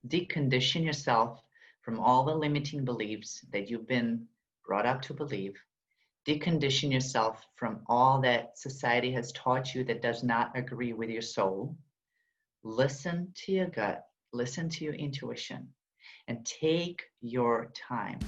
Decondition yourself from all the limiting beliefs that you've been brought up to believe. Decondition yourself from all that society has taught you that does not agree with your soul. Listen to your gut, listen to your intuition, and take your time.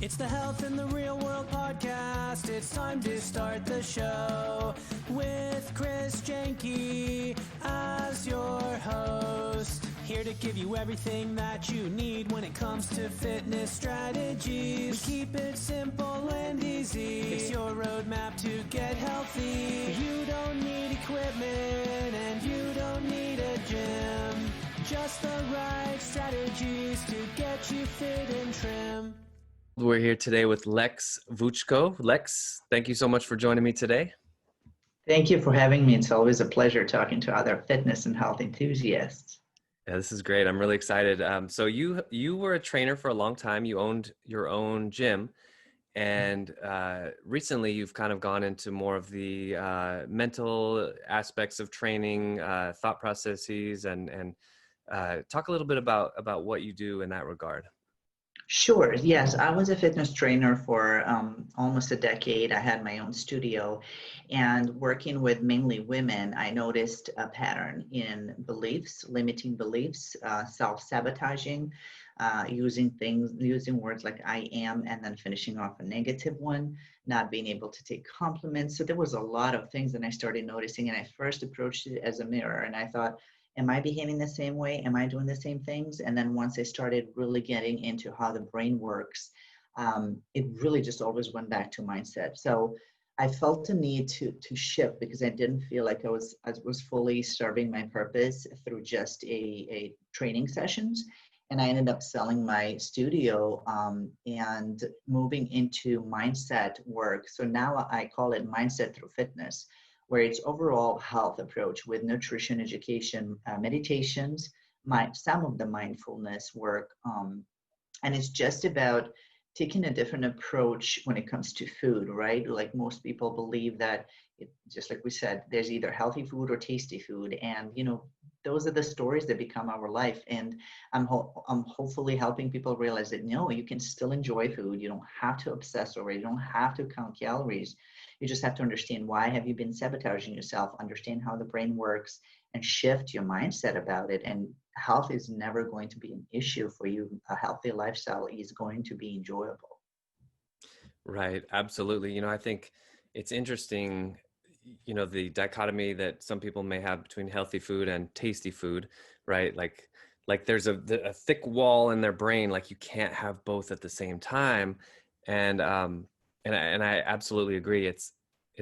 It's the Health in the Real World podcast. It's time to start the show with Janke as your host. Here to give you everything that you need when it comes to fitness strategies. We keep it simple and easy. It's your roadmap to get healthy. You don't need equipment and you don't need a gym. Just the right strategies to get you fit and trim. We're here today with Leks Vucko. Leks, thank you so much for joining me today. Thank you for having me. It's always a pleasure talking to other fitness and health enthusiasts. Yeah, this is great. I'm really excited. So you were a trainer for a long time. You owned your own gym, and recently you've kind of gone into more of the mental aspects of training, thought processes, and talk a little bit about what you do in that regard. Sure. Yes, I was a fitness trainer for almost a decade. I had my own studio, and working with mainly women, I noticed a pattern in beliefs, limiting beliefs, self-sabotaging, using words like I am, and then finishing off a negative one, not being able to take compliments. So there was a lot of things that I started noticing, and I first approached it as a mirror, and I thought, am I behaving the same way? Am I doing the same things? And then once I started really getting into how the brain works, it really just always went back to mindset. So I felt a need to shift because I didn't feel like I was fully serving my purpose through just a training sessions. And I ended up selling my studio and moving into mindset work. So now I call it mindset through fitness, where it's overall health approach with nutrition education, meditations, some of the mindfulness work. And it's just about taking a different approach when it comes to food, right? Like most people believe that, just like we said, there's either healthy food or tasty food. And, those are the stories that become our life. And I'm hopefully helping people realize that, no, you can still enjoy food. You don't have to obsess over it. You don't have to count calories. You just have to understand why have you been sabotaging yourself, understand how the brain works, and shift your mindset about it. And health is never going to be an issue for you. A healthy lifestyle is going to be enjoyable. Right. Absolutely. I think it's interesting, the dichotomy that some people may have between healthy food and tasty food, right? Like there's a thick wall in their brain, like you can't have both at the same time. And I absolutely agree. It's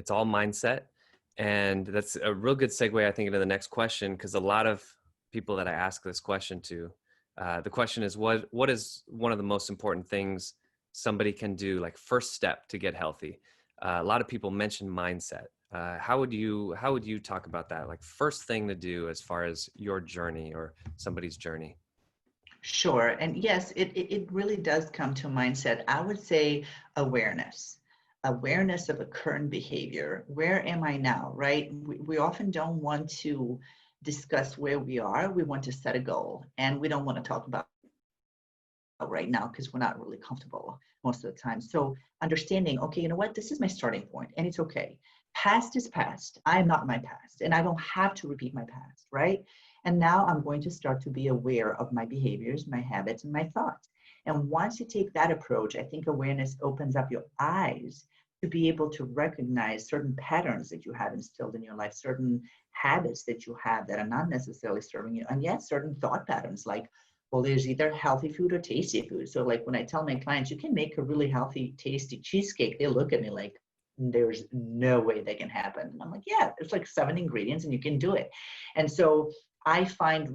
all mindset. And that's a real good segue, I think, into the next question, because a lot of people that I ask this question to, the question is, what is one of the most important things somebody can do, like first step to get healthy? A lot of people mention mindset. How would you talk about that? Like first thing to do as far as your journey or somebody's journey? Sure. And yes, it really does come to mindset. I would say awareness of a current behavior. Where am I now, right? We often don't want to discuss where we are. We want to set a goal, and we don't want to talk about right now because we're not really comfortable most of the time. So understanding, okay, you know what, this is my starting point and it's okay. Past is past. I am not my past and I don't have to repeat my past, right? And now I'm going to start to be aware of my behaviors, my habits, and my thoughts. And once you take that approach, I think awareness opens up your eyes to be able to recognize certain patterns that you have instilled in your life, certain habits that you have that are not necessarily serving you, and yet certain thought patterns like, well, there's either healthy food or tasty food. So like when I tell my clients, you can make a really healthy, tasty cheesecake, they look at me like, there's no way that can happen. And I'm like, yeah, it's like 7 ingredients and you can do it. And so I find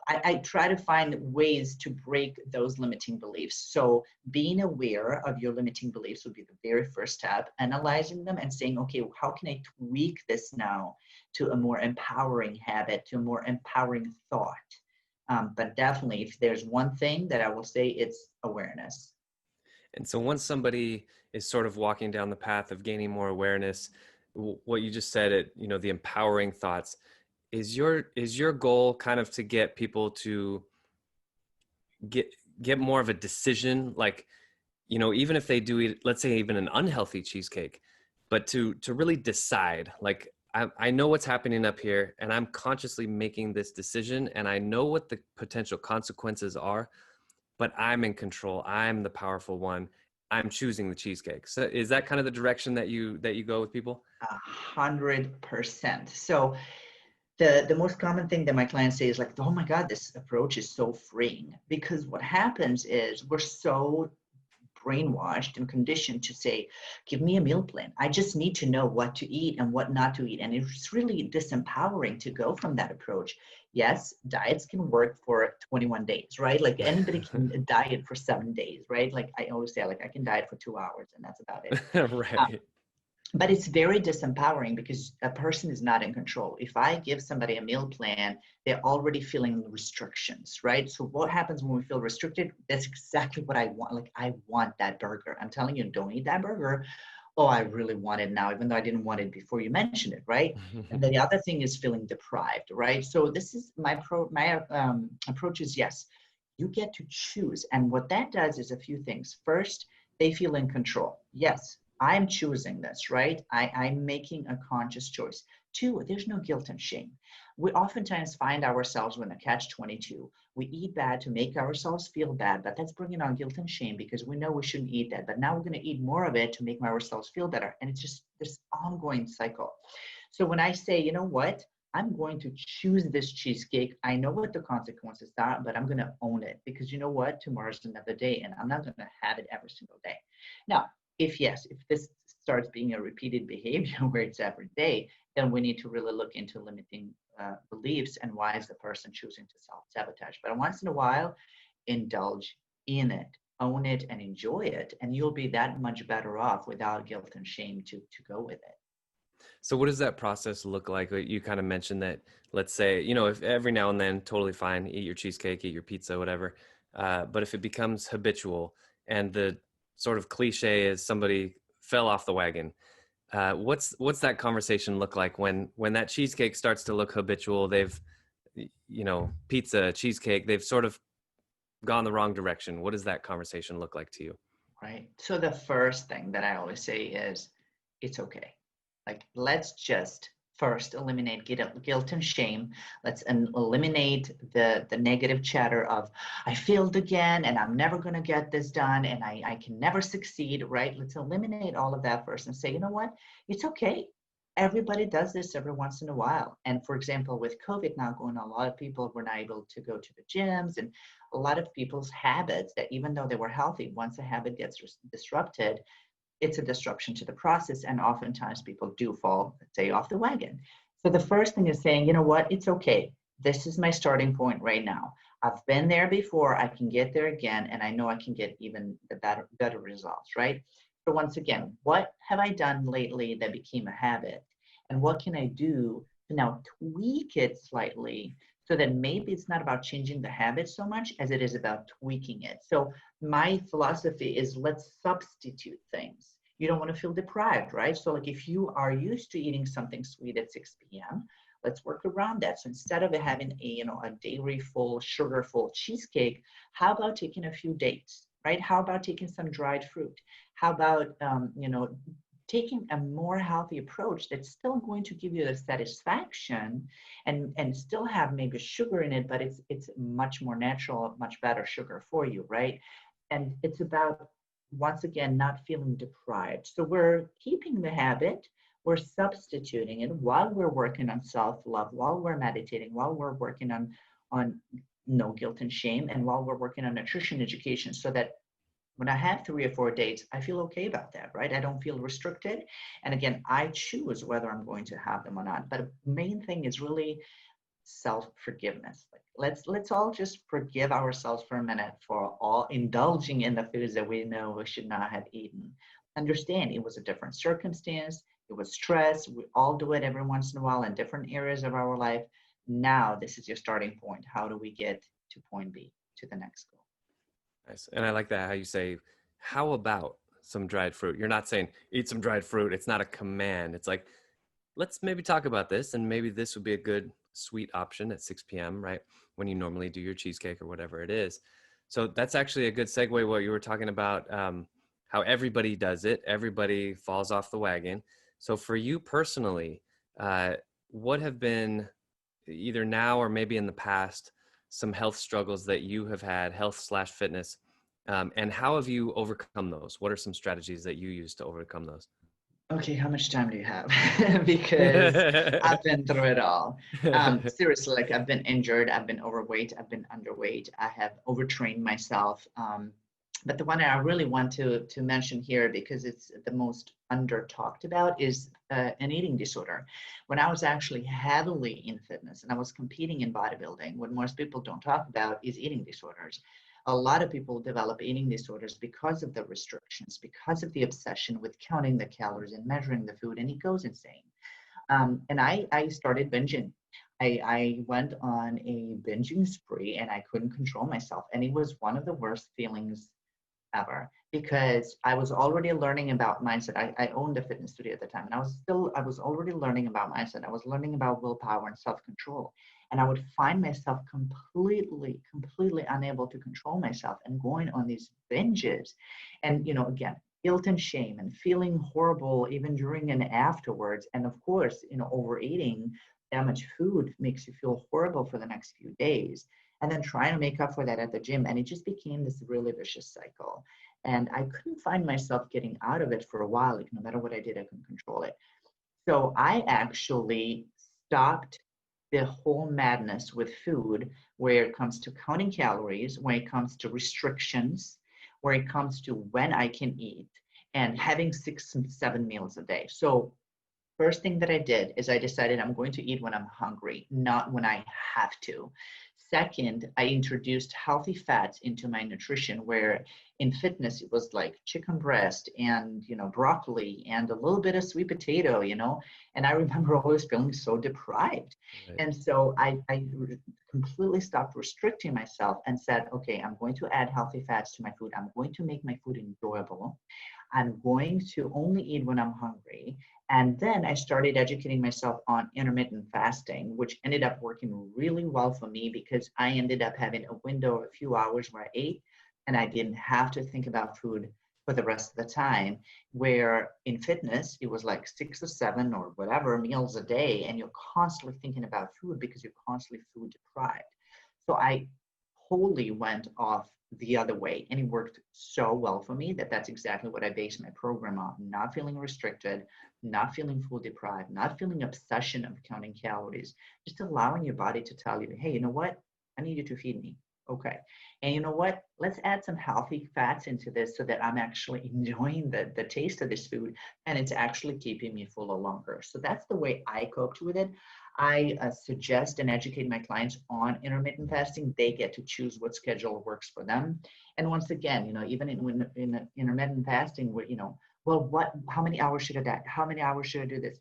I try to find ways to break those limiting beliefs. So being aware of your limiting beliefs would be the very first step, analyzing them and saying, okay, how can I tweak this now to a more empowering habit, to a more empowering thought? But definitely, if there's one thing that I will say, it's awareness. And so once somebody is sort of walking down the path of gaining more awareness, what you just said, the empowering thoughts, is your goal kind of to get people to get more of a decision, like, even if they do eat, let's say, even an unhealthy cheesecake, but to really decide, like, I know what's happening up here and I'm consciously making this decision and I know what the potential consequences are, but I'm in control. I'm the powerful one. I'm choosing the cheesecake. So is that kind of the direction that you go with people? 100%. So the most common thing that my clients say is like, oh my God, this approach is so freeing. Because what happens is we're so brainwashed and conditioned to say, give me a meal plan. I just need to know what to eat and what not to eat. And it's really disempowering to go from that approach. Yes, diets can work for 21 days, right? Like anybody can diet for 7 days, right? Like I always say, like I can diet for 2 hours and that's about it. Right. But it's very disempowering because a person is not in control. If I give somebody a meal plan, they're already feeling restrictions, right? So what happens when we feel restricted? That's exactly what I want. Like I want that burger. I'm telling you, don't eat that burger. Oh, I really want it now, even though I didn't want it before you mentioned it, right? And then the other thing is feeling deprived, right? So this is my approach is yes, you get to choose. And what that does is a few things. First, they feel in control. Yes, I'm choosing this, right? I'm making a conscious choice. Two, there's no guilt and shame. We oftentimes find ourselves in a catch-22. We eat bad to make ourselves feel bad, but that's bringing on guilt and shame because we know we shouldn't eat that. But now we're going to eat more of it to make ourselves feel better. And it's just this ongoing cycle. So when I say, you know what? I'm going to choose this cheesecake. I know what the consequences are, but I'm going to own it because you know what? Tomorrow's another day and I'm not going to have it every single day. Now, if this starts being a repeated behavior where it's every day, then we need to really look into limiting beliefs and why is the person choosing to self-sabotage. But once in a while, indulge in it, own it, and enjoy it, and you'll be that much better off without guilt and shame to go with it. So what does that process look like? You kind of mentioned that, let's say, if every now and then, totally fine, eat your cheesecake, eat your pizza, whatever. But if it becomes habitual and the sort of cliche is somebody fell off the wagon, what's that conversation look like when that cheesecake starts to look habitual? They've, pizza, cheesecake, they've sort of gone the wrong direction. What does that conversation look like to you? Right. So the first thing that I always say is it's okay. Like, let's just first eliminate guilt and shame. Let's eliminate the negative chatter of, I failed again and I'm never going to get this done and I can never succeed, right? Let's eliminate all of that first and say, you know what? It's okay. Everybody does this every once in a while. And for example, with COVID now going on, a lot of people were not able to go to the gyms and a lot of people's habits that even though they were healthy, once a habit gets disrupted, it's a disruption to the process. And oftentimes people do fall, say, off the wagon. So the first thing is saying, you know what, it's okay. This is my starting point right now. I've been there before, I can get there again, and I know I can get even the better results, right? So once again, what have I done lately that became a habit? And what can I do to now tweak it slightly so that maybe it's not about changing the habit so much as it is about tweaking it. So my philosophy is let's substitute things. You don't want to feel deprived, right? So like if you are used to eating something sweet at 6 p.m., let's work around that. So instead of having a dairy full, sugar full cheesecake, how about taking a few dates, right? How about taking some dried fruit? How about taking a more healthy approach that's still going to give you the satisfaction and still have maybe sugar in it, but it's much more natural, much better sugar for you, right? And it's about, once again, not feeling deprived. So we're keeping the habit, we're substituting it while we're working on self-love, while we're meditating, while we're working on no guilt and shame, and while we're working on nutrition education, so that when I have 3 or 4 dates, I feel okay about that, right? I don't feel restricted. And again, I choose whether I'm going to have them or not. But the main thing is really self-forgiveness. Like let's all just forgive ourselves for a minute for all indulging in the foods that we know we should not have eaten. Understand it was a different circumstance, it was stress. We all do it every once in a while in different areas of our life. Now this is your starting point. How do we get to point B, to the next goal? Nice. And I like that how you say, how about some dried fruit? You're not saying eat some dried fruit. It's not a command. It's like, let's maybe talk about this and maybe this would be a good sweet option at 6 p.m., right? When you normally do your cheesecake or whatever it is. So that's actually a good segue, what you were talking about, how everybody does it. Everybody falls off the wagon. So for you personally, what have been, either now or maybe in the past, some health struggles that you have had, health/fitness, and how have you overcome those? What are some strategies that you use to overcome those? Okay, how much time do you have? Because I've been through it all. Seriously, like I've been injured, I've been overweight, I've been underweight, I have overtrained myself. But the one I really want to mention here, because it's the most under talked about, is an eating disorder. When I was actually heavily in fitness and I was competing in bodybuilding, what most people don't talk about is eating disorders. A lot of people develop eating disorders because of the restrictions, because of the obsession with counting the calories and measuring the food, and it goes insane. And I started binging. I went on a binging spree and I couldn't control myself. And it was one of the worst feelings ever, because I was already learning about mindset. I owned a fitness studio at the time, and I was already learning about mindset. I was learning about willpower and self-control. And I would find myself completely unable to control myself and going on these binges. And, again, guilt and shame and feeling horrible even during and afterwards. And of course, overeating that much food makes you feel horrible for the next few days, and then trying to make up for that at the gym. And it just became this really vicious cycle. And I couldn't find myself getting out of it for a while. Like, no matter what I did, I couldn't control it. So I actually stopped the whole madness with food, where it comes to counting calories, when it comes to restrictions, where it comes to when I can eat, and having 6 and 7 meals a day. So first thing that I did is I decided I'm going to eat when I'm hungry, not when I have to. Second, I introduced healthy fats into my nutrition, where in fitness it was like chicken breast and broccoli and a little bit of sweet potato, and I remember always feeling so deprived. Right. And so I completely stopped restricting myself and said, okay, I'm going to add healthy fats to my food. I'm going to make my food enjoyable. I'm going to only eat when I'm hungry. And then I started educating myself on intermittent fasting, which ended up working really well for me, because I ended up having a window of a few hours where I ate and I didn't have to think about food for the rest of the time. Where in fitness, it was like 6 or 7 or whatever meals a day, and you're constantly thinking about food because you're constantly food deprived. So I wholly went off the other way, and it worked so well for me that that's exactly what I based my program on: not feeling restricted, not feeling food deprived, not feeling obsession of counting calories, just allowing your body to tell you, hey, you know what, I need you to feed me. Okay. And you know what, let's add some healthy fats into this so that I'm actually enjoying the taste of this food, and it's actually keeping me fuller longer. So that's the way I coped with it. I suggest and educate my clients on intermittent fasting. They get to choose what schedule works for them. And once again, even in intermittent fasting, where, well, how many hours should I diet? How many hours should I do this?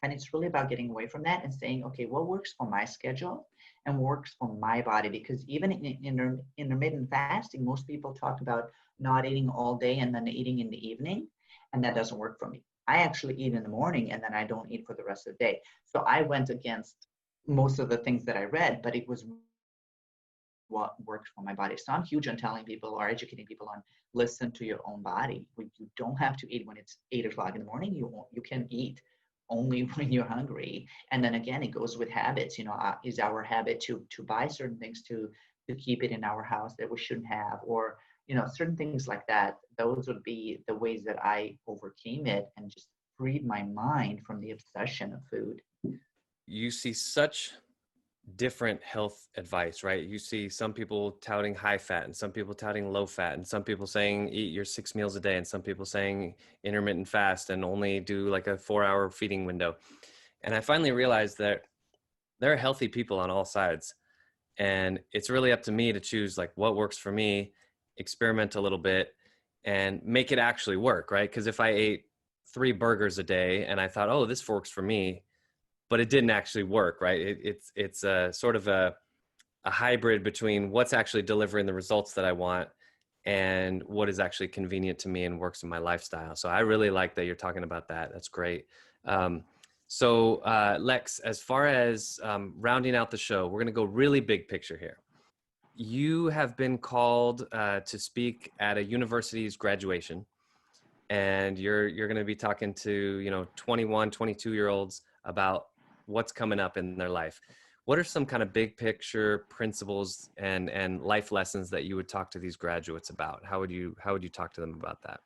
And it's really about getting away from that and saying, okay, what works for my schedule and works for my body? Because even in intermittent fasting, most people talk about not eating all day and then eating in the evening, and that doesn't work for me. I actually eat in the morning and then I don't eat for the rest of the day. So I went against most of the things that I read, but it was what works for my body. So I'm huge on telling people or educating people on listen to your own body. You don't have to eat when it's 8 o'clock in the morning. You can eat only when you're hungry. And then again, it goes with habits. Is our habit to buy certain things to keep it in our house that we shouldn't have, or certain things like that. Those would be the ways that I overcame it and just freed my mind from the obsession of food. You see such different health advice, right? You see some people touting high fat and some people touting low fat, and some people saying eat your 6 meals a day, and some people saying intermittent fast and only do like a 4-hour feeding window. And I finally realized that there are healthy people on all sides, and it's really up to me to choose like what works for me, experiment a little bit and make it actually work, right? Because if I ate 3 burgers a day and I thought, oh, this works for me, but it didn't actually work, right? It's a sort of a hybrid between what's actually delivering the results that I want and what is actually convenient to me and works in my lifestyle. So I really like that you're talking about that. That's great. So, Lex, as far as rounding out the show, we're going to go really big picture here. You have been called to speak at a university's graduation, and you're going to be talking to 21, 22-year-olds about what's coming up in their life. What are some kind of big picture principles and life lessons that you would talk to these graduates about? How would you talk to them about that?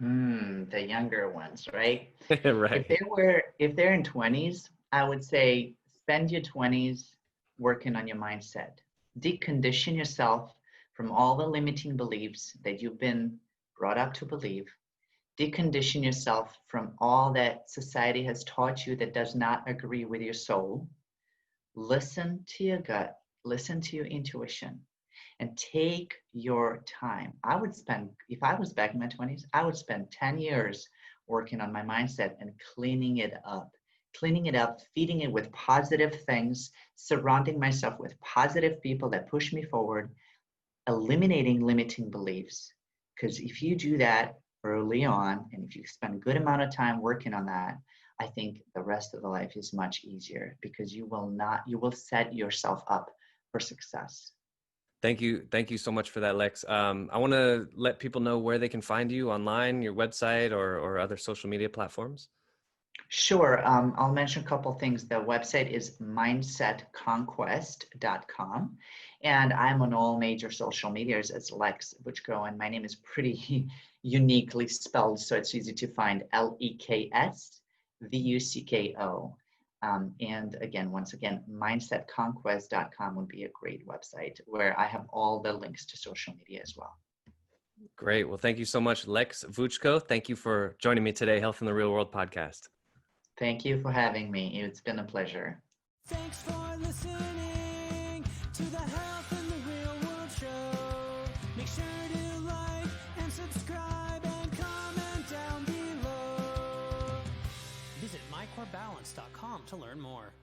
The younger ones, right? Right. If they're in 20s, I would say spend your 20s working on your mindset. Decondition yourself from all the limiting beliefs that you've been brought up to believe. Decondition yourself from all that society has taught you that does not agree with your soul. Listen to your gut, listen to your intuition, and take your time. If I was back in my 20s, I would spend 10 years working on my mindset and cleaning it up, feeding it with positive things, surrounding myself with positive people that push me forward, eliminating limiting beliefs. Because if you do that early on, and if you spend a good amount of time working on that, I think the rest of the life is much easier because you will set yourself up for success. Thank you so much for that, Lex. I want to let people know where they can find you online, your website, or other social media platforms. Sure. I'll mention a couple things. The website is mindsetconquest.com, and I'm on all major social medias as Leks Vucko, and my name is pretty uniquely spelled, so it's easy to find. LeksVucko. And again, once again, mindsetconquest.com would be a great website where I have all the links to social media as well. Great. Well, thank you so much, Leks Vucko. Thank you for joining me today, Health in the Real World podcast. Thank you for having me. It's been a pleasure. Thanks for listening to the Health in the Real World show. Make sure to like and subscribe and comment down below. Visit mycorebalance.com to learn more.